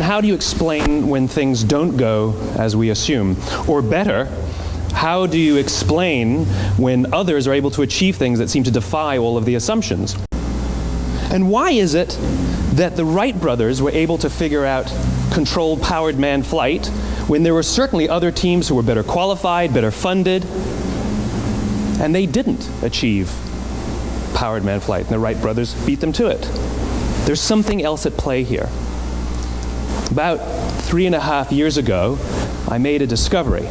how do you explain when things don't go as we assume? Or better, how do you explain when others are able to achieve things that seem to defy all of the assumptions? And why is it that the Wright brothers were able to figure out controlled powered manned flight when there were certainly other teams who were better qualified, better funded, and they didn't achieve powered manned flight, and the Wright brothers beat them to it? There's something else at play here. About 3.5 years ago, I made a discovery,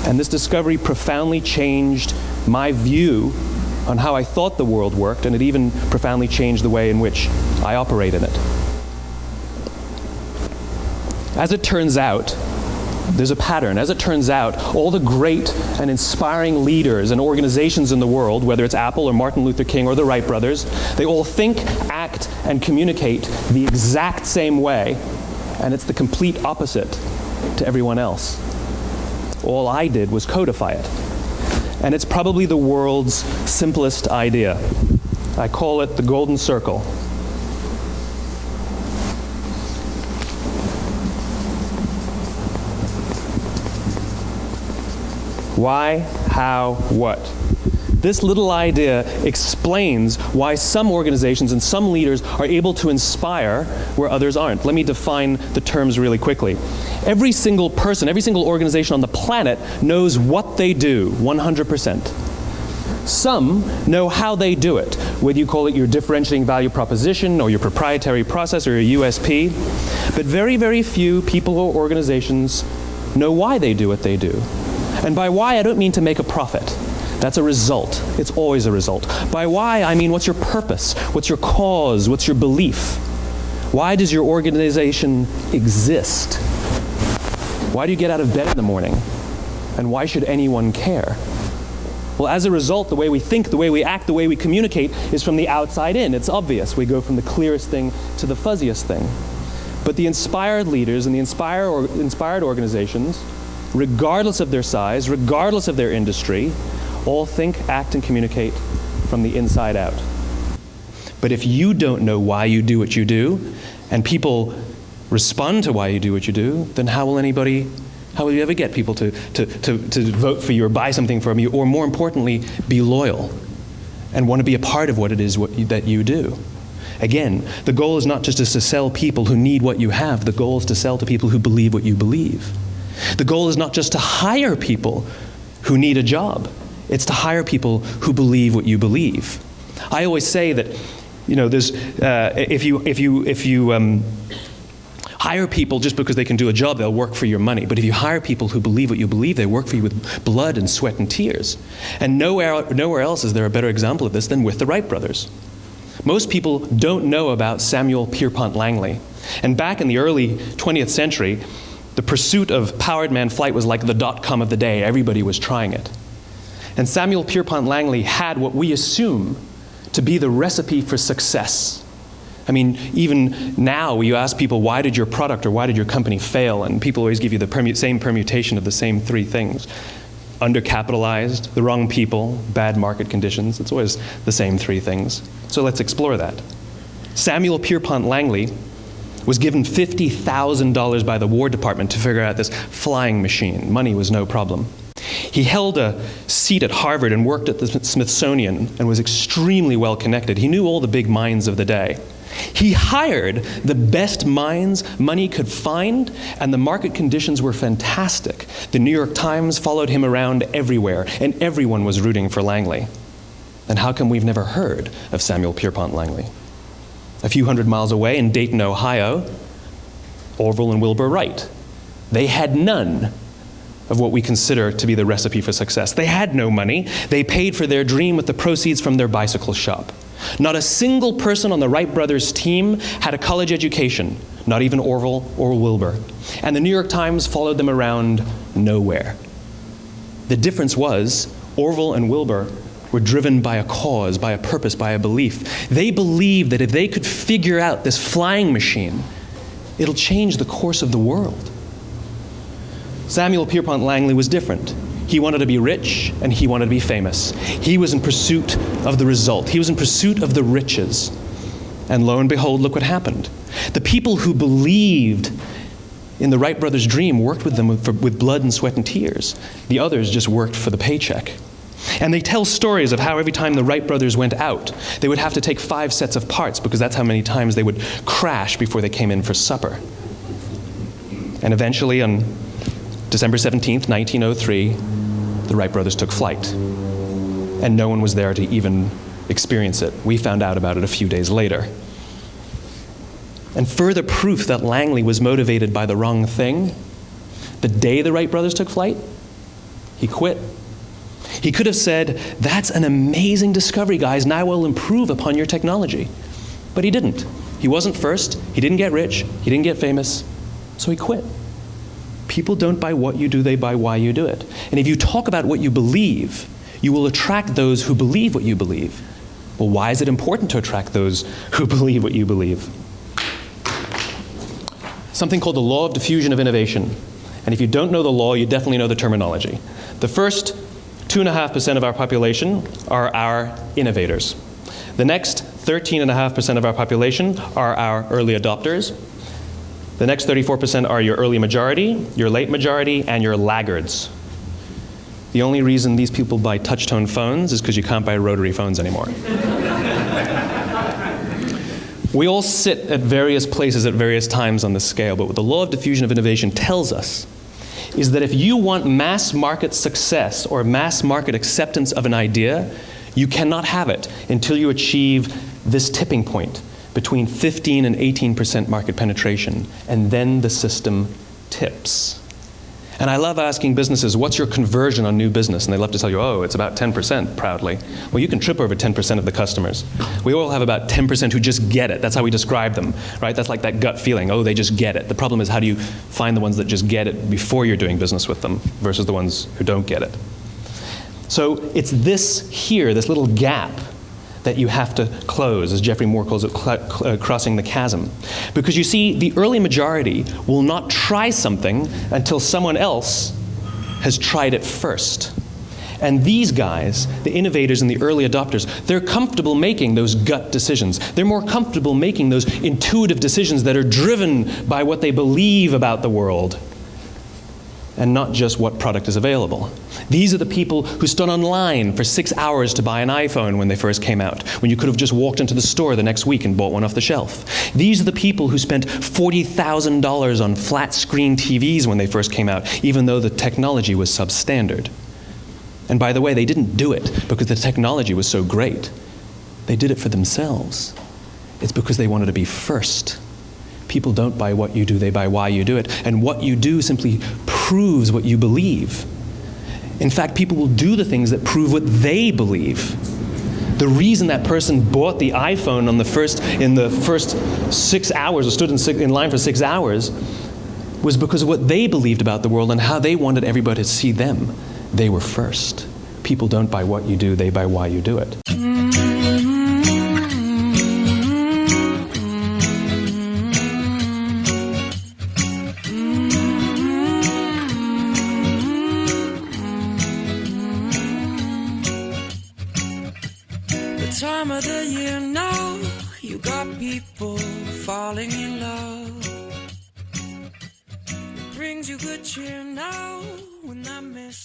and this discovery profoundly changed my view on how I thought the world worked, and it even profoundly changed the way in which I operate in it. As it turns out, there's a pattern. As it turns out, all the great and inspiring leaders and organizations in the world, whether it's Apple or Martin Luther King or the Wright brothers, they all think, act, and communicate the exact same way, and it's the complete opposite to everyone else. All I did was codify it. And it's probably the world's simplest idea. I call it the golden circle. Why, how, what? This little idea explains why some organizations and some leaders are able to inspire where others aren't. Let me define the terms really quickly. Every single person, every single organization on the planet knows what they do, 100%. Some know how they do it, whether you call it your differentiating value proposition or your proprietary process or your USP. But very, very few people or organizations know why they do what they do. And by why, I don't mean to make a profit. That's a result. It's always a result. By why, I mean what's your purpose? What's your cause? What's your belief? Why does your organization exist? Why do you get out of bed in the morning? And why should anyone care? Well, as a result, the way we think, the way we act, the way we communicate is from the outside in. It's obvious. We go from the clearest thing to the fuzziest thing. But the inspired leaders and the inspired organizations, regardless of their size, regardless of their industry, all think, act, and communicate from the inside out. But if you don't know why you do what you do, and people respond to why you do what you do, then how will you ever get people to vote for you or buy something from you, or more importantly, be loyal and want to be a part of what it is that you do? Again, the goal is not just to sell people who need what you have. The goal is to sell to people who believe what you believe. The goal is not just to hire people who need a job. It's to hire people who believe what you believe. I always say that, there's if you hire people just because they can do a job, they'll work for your money. But if you hire people who believe what you believe, they work for you with blood and sweat and tears. And nowhere else is there a better example of this than with the Wright brothers. Most people don't know about Samuel Pierpont Langley. And back in the early 20th century, the pursuit of powered manned flight was like the dot-com of the day. Everybody was trying it. And Samuel Pierpont Langley had what we assume to be the recipe for success. I mean, even now you ask people, why did your product or why did your company fail? And people always give you the same permutation of the same three things. Undercapitalized, the wrong people, bad market conditions. It's always the same three things. So let's explore that. Samuel Pierpont Langley was given $50,000 by the War Department to figure out this flying machine. Money was no problem. He held a seat at Harvard and worked at the Smithsonian and was extremely well connected. He knew all the big minds of the day. He hired the best minds money could find, and the market conditions were fantastic. The New York Times followed him around everywhere, and everyone was rooting for Langley. And how come we've never heard of Samuel Pierpont Langley? A few hundred miles away in Dayton, Ohio, Orville and Wilbur Wright. They had none of what we consider to be the recipe for success. They had no money. They paid for their dream with the proceeds from their bicycle shop. Not a single person on the Wright brothers' team had a college education, not even Orville or Wilbur. And the New York Times followed them around nowhere. The difference was Orville and Wilbur were driven by a cause, by a purpose, by a belief. They believed that if they could figure out this flying machine, it'll change the course of the world. Samuel Pierpont Langley was different. He wanted to be rich and he wanted to be famous. He was in pursuit of the result. He was in pursuit of the riches. And lo and behold, look what happened. The people who believed in the Wright brothers' dream worked with them with blood and sweat and tears. The others just worked for the paycheck. And they tell stories of how every time the Wright brothers went out, they would have to take 5 sets of parts because that's how many times they would crash before they came in for supper. And eventually, on December 17th, 1903, the Wright brothers took flight. And no one was there to even experience it. We found out about it a few days later. And further proof that Langley was motivated by the wrong thing, the day the Wright brothers took flight, he quit. He could have said, "That's an amazing discovery, guys. Now we'll improve upon your technology." But he didn't. He wasn't first. He didn't get rich. He didn't get famous. So he quit. People don't buy what you do, they buy why you do it. And if you talk about what you believe, you will attract those who believe what you believe. Well, why is it important to attract those who believe what you believe? Something called the law of diffusion of innovation. And if you don't know the law, you definitely know the terminology. The first 2.5% of our population are our innovators. The next 13.5% of our population are our early adopters. The next 34% are your early majority, your late majority, and your laggards. The only reason these people buy touch-tone phones is because you can't buy rotary phones anymore. We all sit at various places at various times on the scale, but what the law of diffusion of innovation tells us is that if you want mass market success or mass market acceptance of an idea, you cannot have it until you achieve this tipping point between 15 and 18% market penetration, and then the system tips. And I love asking businesses, what's your conversion on new business? And they love to tell you, oh, it's about 10% proudly. Well, you can trip over 10% of the customers. We all have about 10% who just get it. That's how we describe them, right? That's like that gut feeling, oh, they just get it. The problem is, how do you find the ones that just get it before you're doing business with them versus the ones who don't get it? So it's this here, this little gap, that you have to close, as Geoffrey Moore calls it, crossing the chasm. Because you see, the early majority will not try something until someone else has tried it first. And these guys, the innovators and the early adopters, they're comfortable making those gut decisions. They're more comfortable making those intuitive decisions that are driven by what they believe about the world, and not just what product is available. These are the people who stood online for 6 hours to buy an iPhone when they first came out, when you could have just walked into the store the next week and bought one off the shelf. These are the people who spent $40,000 on flat screen TVs when they first came out, even though the technology was substandard. And by the way, they didn't do it because the technology was so great. They did it for themselves. It's because they wanted to be first. People don't buy what you do, they buy why you do it. And what you do simply proves what you believe. In fact, people will do the things that prove what they believe. The reason that person bought the iPhone in the first 6 hours, or stood in line for 6 hours, was because of what they believed about the world and how they wanted everybody to see them. They were first. People don't buy what you do, they buy why you do it. Time of the year now, you got people falling in love. It brings you good cheer now when I miss